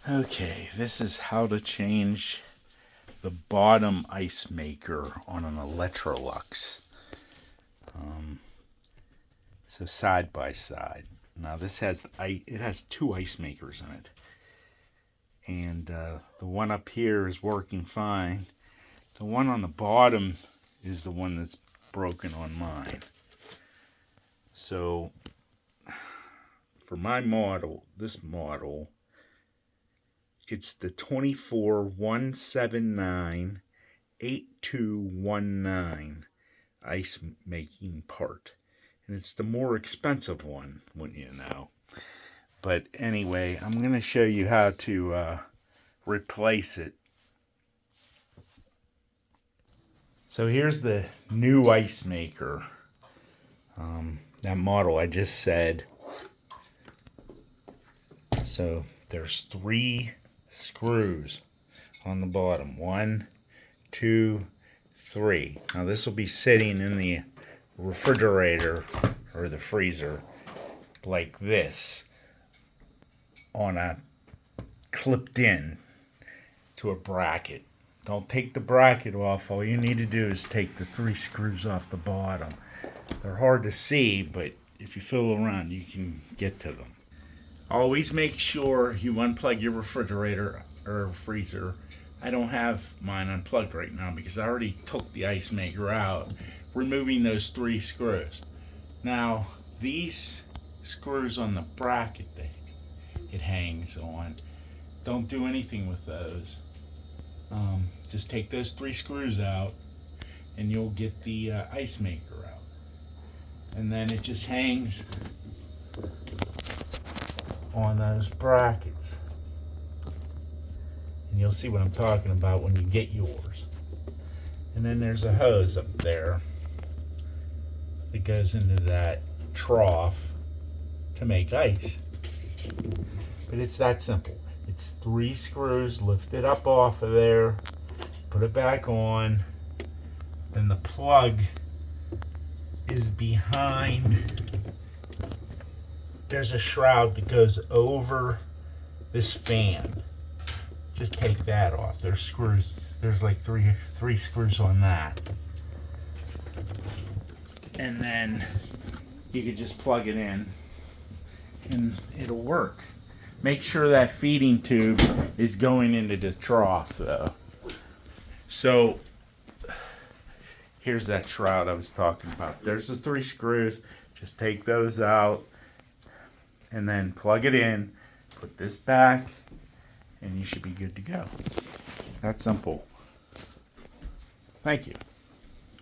Okay, this is how to change the bottom ice maker on an Electrolux. So side by side. Now this has two ice makers in it, and the one up here is working fine. The one on the bottom is the one that's broken on mine. So for my model, this model, it's the 241798219 ice making part. And it's the more expensive one, wouldn't you know? But anyway, I'm going to show you how to replace it. So here's the new ice maker. That model I just said. So there's 3 screws on the bottom. 1, 2, 3. Now this will be sitting in the refrigerator or the freezer like this, on a clipped in to a bracket. Don't take the bracket off. All you need to do is take the 3 screws off the bottom. They're hard to see, but if you fiddle around, you can get to them. Always make sure you unplug your refrigerator or freezer. I don't have mine unplugged right now because I already took the ice maker out, removing those 3 screws. Now, these screws on the bracket that it hangs on, don't do anything with those. Just take those 3 screws out and you'll get the ice maker out. And then it just hangs on those brackets. And you'll see what I'm talking about when you get yours. And then there's a hose up there that goes into that trough to make ice. But it's that simple. It's 3 screws lifted up off of there, put it back on, then the plug is behind. There's a shroud that goes over this fan. Just take that off. There's screws. There's like three screws on that. And then you could just plug it in and it'll work. Make sure that feeding tube is going into the trough though. So here's that shroud I was talking about. There's the 3 screws. Just take those out and then plug it in, put this back, and you should be good to go. That's simple. Thank you.